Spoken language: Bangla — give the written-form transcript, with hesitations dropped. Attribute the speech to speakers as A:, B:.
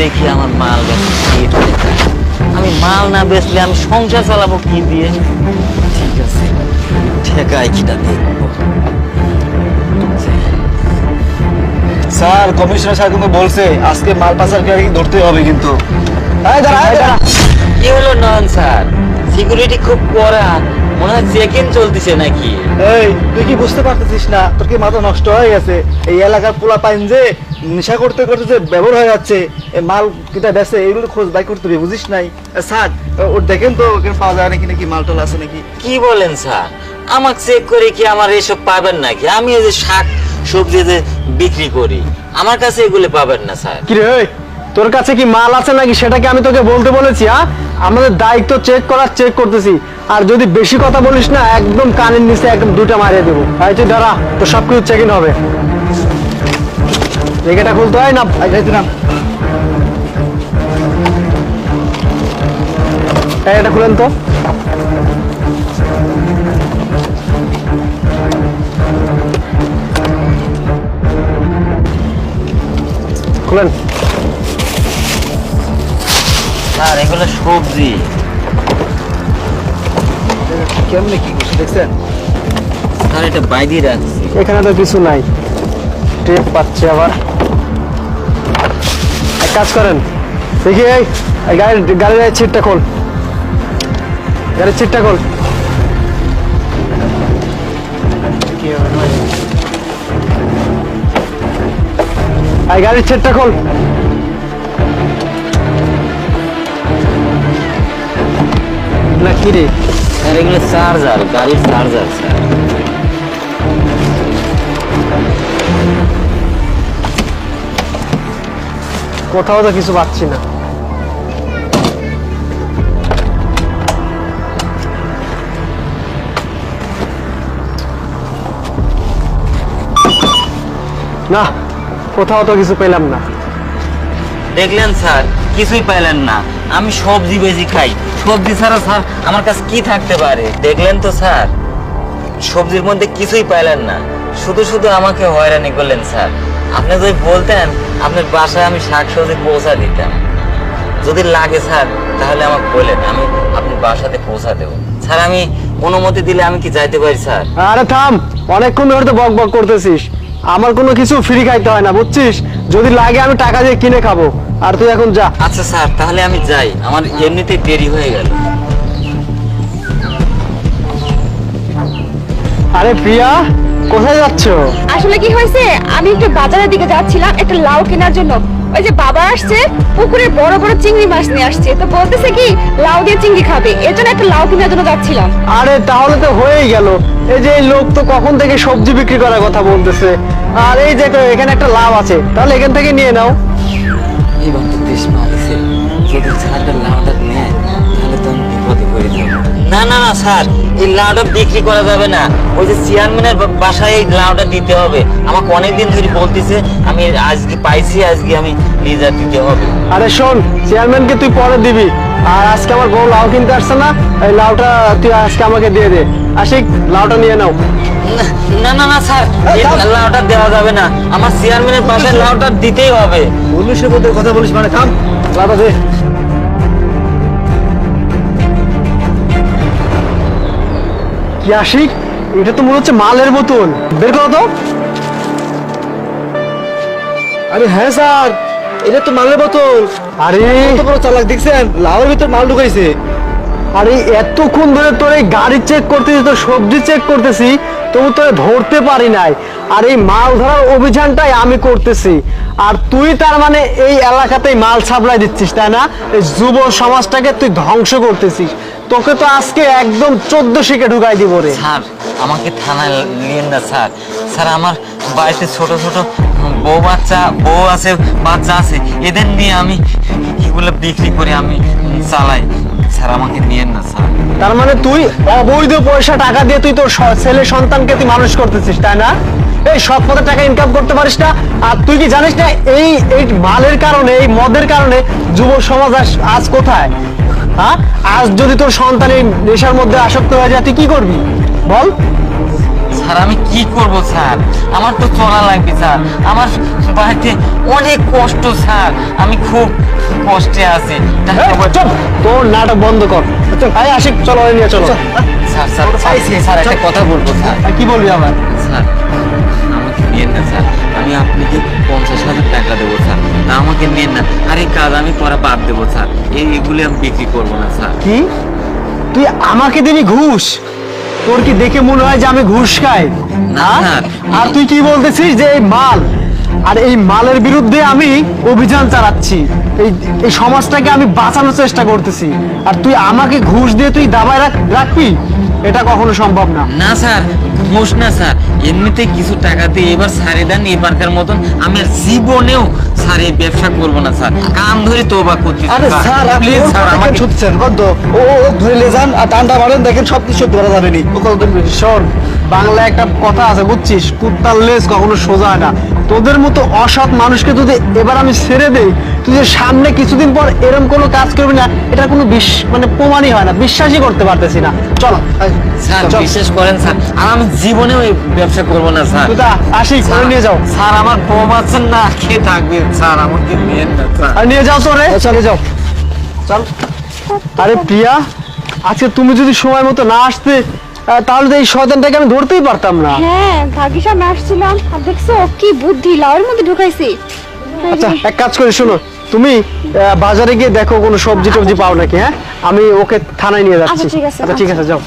A: দেখি আমার মাল বেচে আমি মাল না বেচলে আমি সংসার চালাবো কি দিয়ে? ঠিক আছে, ঠেকায় কিটা দেখবো।
B: স্যার কমিশনার স্যার কিন্তু বলছে আজকে মাল পাচারকারী ধরতে হবে কিন্তু।
A: কি হলো নন স্যার? সিকিউরিটি খুব কড়া, মনে হয় চেক ইন চলতেছে নাকি?
B: এই তুই কি বুঝতে পারতেছিস না তোর কি মাথা নষ্ট হয়ে গেছে? এই এলাকার পোলা পাইন যে নেশা করতে করতে যে ব্যবহার হয়ে যাচ্ছে, এই মাল কিটা বেচে এইগুলো খোঁজ বাই করতে হবে, বুঝিস নাই? স্যার ওর দেখেন তো ওখানে পাওয়া যায় নাকি, নাকি মাল টল আছে নাকি।
A: কি বলেন স্যার? আমাকে চেক করে কি আমার এসব পাবেন নাকি? আমি এই যে শাক সবজি যে বিক্রি করি, আমার কাছে এগুলো পাবেন না স্যার।
C: কি রে তোর কাছে কি মাল আছে নাকি সেটা কি আমি তোকে বলতে বলেছি? হ্যাঁ, আমাদের দায়িত্ব চেক করার, চেক করতেছি। আর যদি বেশি কথা বলিস না একদম কানের নিচে একদম দুটা মারিয়ে দেবো। তাই তুই দাঁড়া, তো সবকিছু চেক ইন হবে। জায়গাটা খুলতে হয় না? এটা খুলেন তো। খুলেন।
A: স্যার এগুলো সবজি।
B: কেমনে কি করছে দেখছেন?
A: স্যার এটা বাইরে রাখছি।
C: এখানে তো কিছু নাই, টেপ পাচ্ছে আবার। এক কাজ করেন, দেখি এই গাড়ির ছিটটা খোল, গাড়ির ছিটটা খোল। এই গাড়ির ছিটটা খোল। না কি রে?
A: স্যার এগুলো চার্জার, গাড়ির চার্জার স্যার।
C: কোথাও তো কিছু পাচ্ছি না। না, কোথাও তো কিছু পেলাম না।
A: দেখলেন স্যার, কিছুই পাইলেন না। আমি সবজি বেশি খাই, সবজি ছাড়া স্যার আমার কাছে কি থাকতে পারে? দেখলেন তো স্যার, সবজির মধ্যে কিছুই পাইলেন না, শুধু শুধু আমাকে হয়রানি করলেন স্যার। আপনি যদি বলতেন আপনার বাসায় আমি শাকসবজি পৌঁছা দিতাম। যদি লাগে স্যার তাহলে আমাকে বলেন, আমি আপনার বাসাতে পৌঁছা দেবো। স্যার আমি অনুমতি দিলে আমি কি যাইতে পারি স্যার?
C: আরে থাম, অনেকক্ষণ ধরে তো বক বক করতেছিস। আমার কোনো কিছু ফ্রি খাইতে হয় না, বুঝছিস? যদি লাগে আমি টাকা দিয়ে কিনে খাবো, আর তুই এখন যা।
A: আচ্ছা স্যার, তাহলে আমি যাই, আমার এমনিতেই দেরি হয়ে গেল।
C: আরে প্রিয়া, কোথায় যাচ্ছ?
D: আসলে কি হয়েছে, আমি একটু বাজারের দিকে যাচ্ছিলাম একটা লাউ কেনার জন্য। ওই যে বাবা আসছে, পুকুরের বড় বড় চিংড়ি মাছ নিয়ে আসছে, তো বলতেছে কি লাউ দিয়ে চিংড়ি খাবে, এর জন্য একটা লাউ কেনার জন্য যাচ্ছিলাম।
C: আরে তাহলে তো হয়েই গেল। এই যে এই লোক তো কখন থেকে সবজি বিক্রি করার কথা বলতেছে, আর এই যে এখানে একটা লাভ আছে, তাহলে এখান থেকে নিয়ে নাও।
A: এবার তো দেশ মারিছে, যদি ছাড়টা লাউটা নেয় তাহলে তো আমি বিপদে পড়ে যাবো। না না না স্যার, এই লাউটা বিক্রি করা যাবে না। ওই যে চেয়ারম্যানের বাসায় এই লাউটা দিতে হবে। আমাকে অনেকদিন ধরে বলতেছে, আমি আজকে পাইছি, আজকে আমি নিয়ে দিতে হবে।
C: আরে শোন, চেয়ারম্যানকে তুই পরে দিবি, আর আজকে আমার বউ লাউ কিনতে আসছে না, এই লাউটা তুই আজকে আমাকে দিয়ে দে। আশিক, লাউটা নিয়ে নাও।
A: না না না স্যার, এই লাউটা দেওয়া যাবে না, আমার চেয়ারম্যানের বাসায় লাউটা দিতেই হবে।
B: পুলিশের মধ্যে কথা বলিস মানে? থাম,
C: লাউটা দে। কি আশিক, এটা তো মনে হচ্ছে মালের বোতল, বের করো তো।
B: আরে হ্যাঁ স্যার, এটা তো মালের বোতল।
C: আরে
B: কত বড় চালাক দেখছেন, লাউয়ের ভিতর মাল ঢুকাইছে।
C: আরে এতক্ষণ ধরে তোর এই গাড়ি চেক করতেছি, তোর সবজি চেক করতেছি, তবু তোরে ধরতে পারি নাই। আর এই মাল ধরার অভিযানটাই আমি করতেছি, আর তুই তার মানে এই এলাকাতেই মাল সাপ্লাই দিচ্ছিস, তাই না? এই যুব সমাজটাকে তুই ধ্বংস করতেছিস। তোকে তো আজকে একদম 14 শিখে ঢুকাই দিব রে।
A: স্যার আমাকে থানায় নিয়েন না স্যার। স্যার আমার বাড়িতে ছোট ছোট বউ আছে, বাচ্চা আছে, এদের নিয়ে আমি এগুলো বিক্রি করে আমি চালাই। স্যার আমাকে নিয়েন না স্যার।
C: তার মানে তুই অবৈধ পয়সা টাকা দিয়ে তুই তোর ছেলে সন্তানকে তুই মানুষ করতেছিস, তাই না? এই সৎ পথে টাকা ইনকাম করতে পারিস না। আর তুই কি জানিস না এই এই মালের কারণে, এই মদের কারণে যুব সমাজ আজ কোথায়? হ্যাঁ, আজ যদি তোর সন্তান এই নেশার মধ্যে আসক্ত হয়ে যায় তুই কি করবি বল?
A: স্যার আমি কি করব স্যার, আমার তো চলা লাগবে স্যার, আমার বাড়িতে অনেক কষ্ট স্যার, আমি খুব কষ্টে আছি।
C: চল, তোর নাটক বন্ধ কর। এই আশিক, চলো ওই নিয়ে চলো।
A: স্যার স্যার স্যার একটা কথা বলবো স্যার।
C: কি বলবি আবার?
A: স্যার আমাকে নিয়েন না স্যার, আমি আপনাকে 50,000 টাকা দেবো স্যার, তা আমাকে নিয়েন না। আর এই কাজ আমি করা বাদ দেবো স্যার, এইগুলি আমি বিক্রি করবো না স্যার।
C: কি, তুই আমাকে দিবি ঘুষ? তোর কি দেখে মনে হয় যে আমি ঘুষ খাই?
A: না,
C: হ্যাঁ?
A: স্যার।
C: আর তুই কি বলতেছিস যে এই মাল, আর এই মালের বিরুদ্ধে আমি অভিযান চালাচ্ছি, এই সমাজটাকে আমি বাঁচানোর চেষ্টা করতেছি, আর তুই আমাকে ঘুষ দিয়ে তুই দাবায় রাখবি? এটা কখনো সম্ভব না।
A: না স্যার, ঘুষ না স্যার, এমনিতে কিছু টাকা দিয়ে এবার ছাড়ে দেন, এবারকার মতন আমি আর জীবনেও স্যার এই ব্যবসা করবো না স্যার, কান ধরে তোবা করছি।
B: আরে স্যার, আপনি
A: প্লিজ স্যার আমাকে
B: ছুটছেন কত? ও ধরে নিয়ে যান আর টানটা মারেন, দেখেন সব কিছু ধরা যাবে নি। ও কত
C: শোন, বাংলায় একটা কথা আছে বুঝছিস, কুত্তার লেজ কখনো সোজা হয় না। তোদের মতো অসৎ মানুষকে যদি এবার আমি ছেড়ে দেই, তুই যে সামনে কিছুদিন পর এরকম কোনো কাজ করবি না, এটা কোনো মানে প্রমাণই হয় না, বিশ্বাসই করতে পারতেছি না। চলো
A: স্যার
C: চল।
A: বিশ্বাস করেন স্যার, আর আমি জীবনেও এই ব্যবসা করবো না স্যার।
C: তুই আসি করে নিয়ে যাও।
A: স্যার আমার বউ আছেন না, কে থাকবে স্যার, আমাকে নিয়েন না স্যার।
C: আর নিয়ে যাও তো রে, চলে যাও। চল। আরে প্রিয়া, আজকে তুমি যদি সময় মতো না আসতে, তাহলে তো এই শয়তানটাকে আমি ধরতেই পারতাম না।
D: হ্যাঁ, ভাগ্যিস আমি আসছিলাম, আর দেখছো কি বুদ্ধি লাউয়ের মধ্যে ঢুকাইছি।
C: আচ্ছা, এক কাজ করে শোনো, তুমি বাজারে গিয়ে দেখো কোনো সবজি টবজি পাও নাকি। হ্যাঁ, আমি ওকে থানায় নিয়ে যাচ্ছি।
D: আচ্ছা, ঠিক আছে।
C: আচ্ছা ঠিক আছে, যাও।